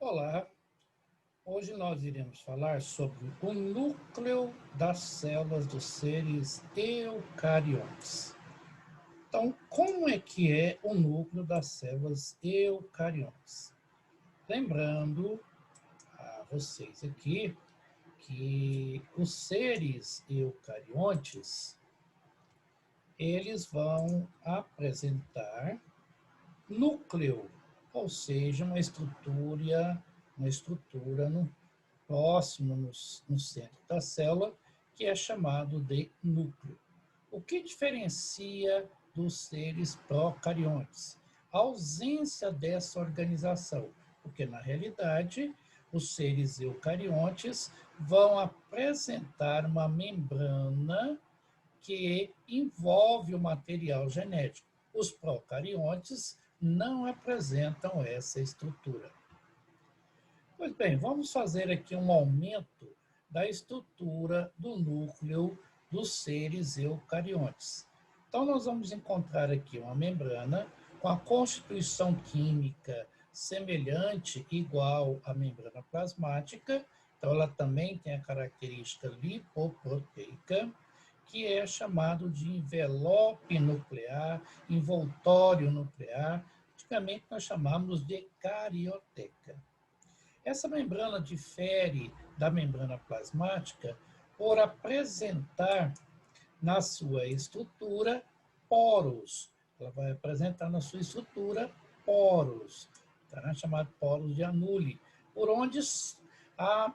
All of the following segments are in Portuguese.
Olá, hoje nós iremos falar sobre o núcleo das células dos seres eucariontes. Então, como é que é o núcleo das células eucariontes? Lembrando a vocês aqui que os seres eucariontes, eles vão apresentar núcleo, ou seja, uma estrutura próximo no centro da célula, que é chamado de núcleo. O que diferencia dos seres procariontes? A ausência dessa organização, porque na realidade os seres eucariontes vão apresentar uma membrana que envolve o material genético. Os procariontes não apresentam essa estrutura. Pois bem, vamos fazer aqui um aumento da estrutura do núcleo dos seres eucariontes. Então, nós vamos encontrar aqui uma membrana com a constituição química semelhante, igual à membrana plasmática. Então, ela também tem a característica lipoproteica, que é chamado de envelope nuclear, envoltório nuclear. Antigamente, nós chamávamos de carioteca. Essa membrana difere da membrana plasmática por apresentar na sua estrutura poros. Ela vai apresentar na sua estrutura poros, tá? Chamado poros de Anuli, por onde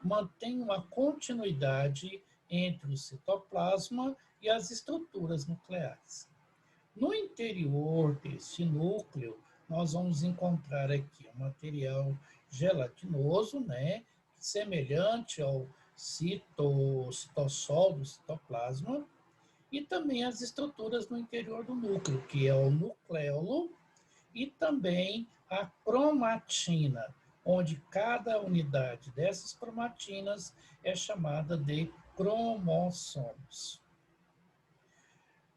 mantém uma continuidade entre o citoplasma e as estruturas nucleares. No interior desse núcleo, nós vamos encontrar aqui um material gelatinoso, né, semelhante ao citossol do citoplasma, e também as estruturas no interior do núcleo, que é o nucleolo e também a cromatina, onde cada unidade dessas cromatinas é chamada de cromossomos.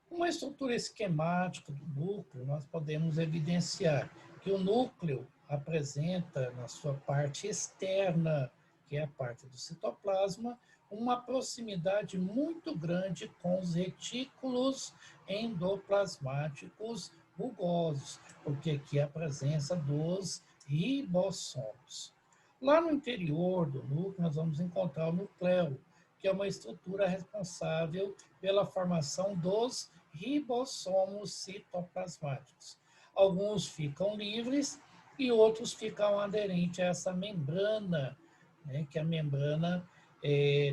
Uma estrutura esquemática do núcleo, nós podemos evidenciar que o núcleo apresenta na sua parte externa, que é a parte do citoplasma, uma proximidade muito grande com os retículos endoplasmáticos rugosos, porque aqui há a presença dos ribossomos. Lá no interior do núcleo, nós vamos encontrar o nucleolo, que é uma estrutura responsável pela formação dos ribossomos citoplasmáticos. Alguns ficam livres e outros ficam aderentes a essa membrana, né, que é a membrana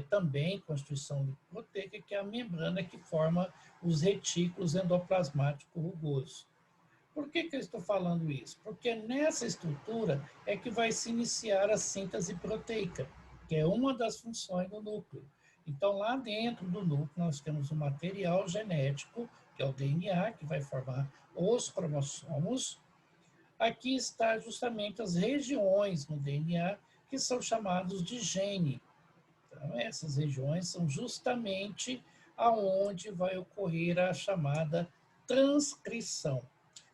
também, constituição lipoproteica, que é a membrana que forma os retículos endoplasmáticos rugosos. Por que eu estou falando isso? Porque nessa estrutura é que vai se iniciar a síntese proteica, que é uma das funções do núcleo. Então, lá dentro do núcleo, nós temos um material genético, que é o DNA, que vai formar os cromossomos. Aqui está justamente as regiões no DNA, que são chamados de gene. Então, essas regiões são justamente aonde vai ocorrer a chamada transcrição.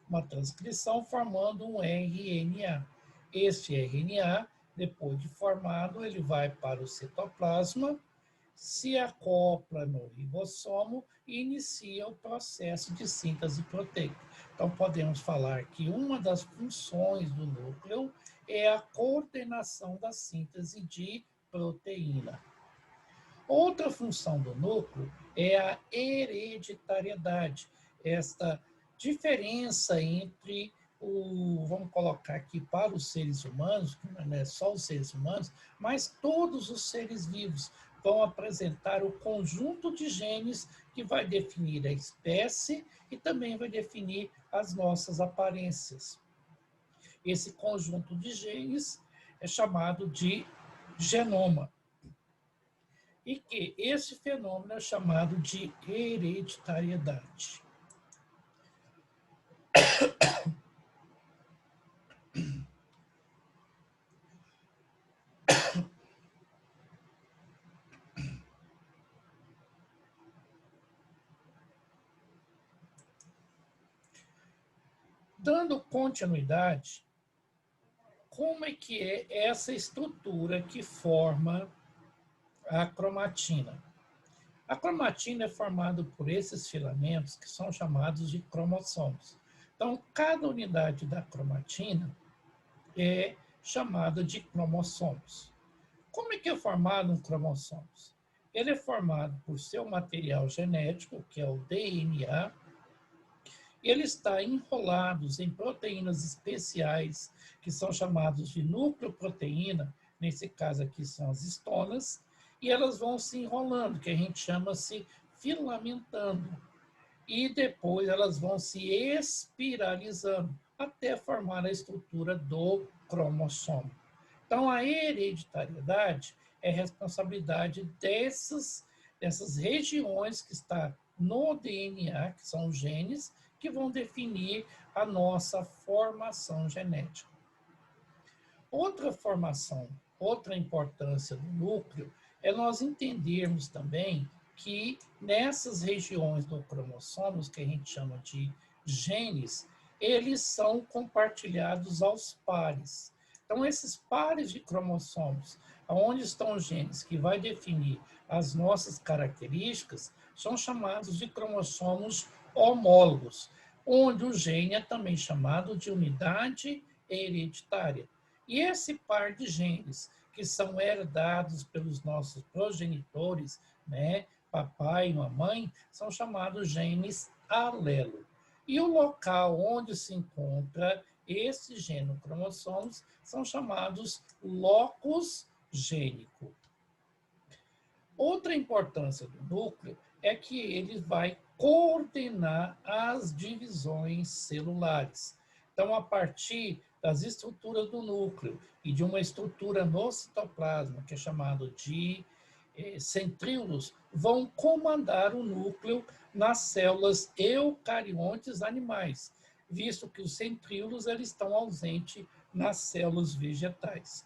Uma transcrição formando um RNA. Esse RNA, depois de formado, ele vai para o citoplasma, se acopla no ribossomo e inicia o processo de síntese proteica. Então, podemos falar que uma das funções do núcleo é a coordenação da síntese de proteína. Outra função do núcleo é a hereditariedade, esta diferença entre vamos colocar aqui para os seres humanos, que não é só os seres humanos, mas todos os seres vivos vão apresentar o conjunto de genes que vai definir a espécie e também vai definir as nossas aparências. Esse conjunto de genes é chamado de genoma. E que esse fenômeno é chamado de hereditariedade. Dando continuidade como é que é essa estrutura que forma a cromatina? A cromatina é formada por esses filamentos que são chamados de cromossomos. Então, cada unidade da cromatina é chamada de cromossomos. Como é que é formado um cromossomo? Ele é formado por seu material genético, que é o DNA, e ele está enrolado em proteínas especiais, que são chamadas de nucleoproteína, nesse caso aqui são as histonas, e elas vão se enrolando, que a gente chama-se filamentando. E depois elas vão se espiralizando até formar a estrutura do cromossomo. Então, a hereditariedade é responsabilidade dessas regiões que está no DNA, que são os genes, que vão definir a nossa formação genética. Outra formação, outra importância do núcleo é nós entendermos também que nessas regiões do cromossomos, que a gente chama de genes, eles são compartilhados aos pares. Então, esses pares de cromossomos, onde estão os genes que vai definir as nossas características, são chamados de cromossomos homólogos, onde o gene é também chamado de unidade hereditária. E esse par de genes que são herdados pelos nossos progenitores, né, papai e mamãe, são chamados genes alelo. E o local onde se encontra esse gene no cromossomos são chamados locus gênico. Outra importância do núcleo é que ele vai coordenar as divisões celulares. Então, a partir das estruturas do núcleo e de uma estrutura no citoplasma, que é chamado de centríolos, vão comandar o núcleo nas células eucariontes animais, visto que os centríolos eles estão ausentes nas células vegetais.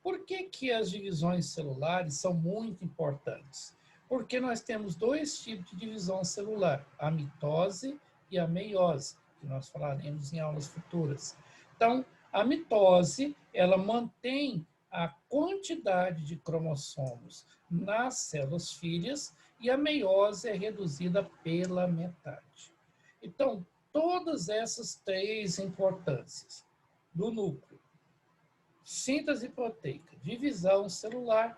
Por que as divisões celulares são muito importantes? Porque nós temos dois tipos de divisão celular, a mitose e a meiose, que nós falaremos em aulas futuras. Então, a mitose, ela mantém a quantidade de cromossomos nas células filhas e a meiose é reduzida pela metade. Então, todas essas três importâncias do núcleo, síntese proteica, divisão celular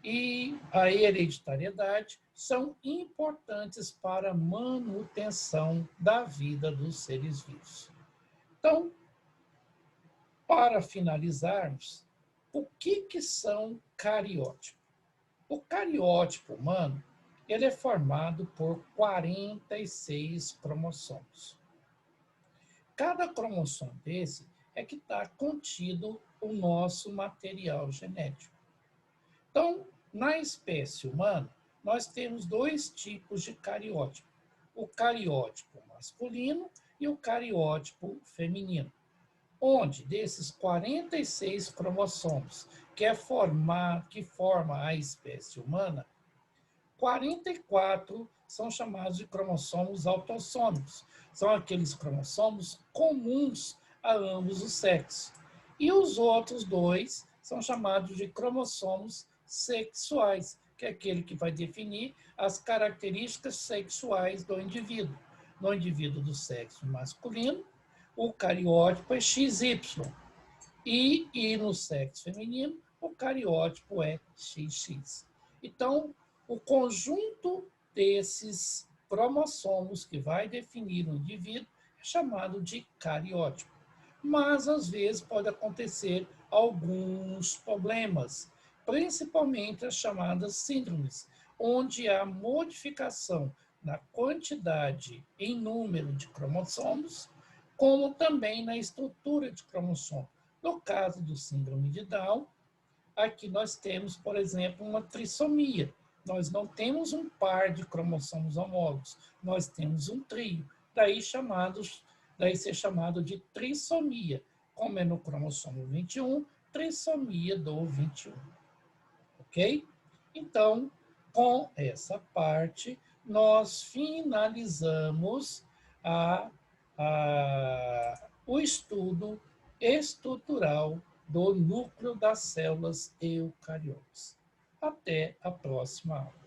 e a hereditariedade são importantes para a manutenção da vida dos seres vivos. Então, para finalizarmos, o que são cariótipos? O cariótipo humano ele é formado por 46 cromossomos. Cada cromossomo desse é que está contido o nosso material genético. Então, na espécie humana, nós temos dois tipos de cariótipo. O cariótipo masculino e o cariótipo feminino. Onde, desses 46 cromossomos que forma a espécie humana, 44 são chamados de cromossomos autossômicos. São aqueles cromossomos comuns a ambos os sexos. E os outros dois são chamados de cromossomos sexuais, que é aquele que vai definir as características sexuais do indivíduo. No indivíduo do sexo masculino, o cariótipo é XY. E no sexo feminino, o cariótipo é XX. Então, o conjunto desses cromossomos que vai definir o indivíduo é chamado de cariótipo. Mas, às vezes, pode acontecer alguns problemas, principalmente as chamadas síndromes, onde há modificação na quantidade em número de cromossomos, como também na estrutura de cromossomo. No caso do síndrome de Down, aqui nós temos, por exemplo, uma trissomia. Nós não temos um par de cromossomos homólogos, nós temos um trio, daí ser chamado de trissomia, como é no cromossomo 21, trissomia do 21. Ok? Então, com essa parte, nós finalizamos o estudo estrutural do núcleo das células eucariotas. Até a próxima aula.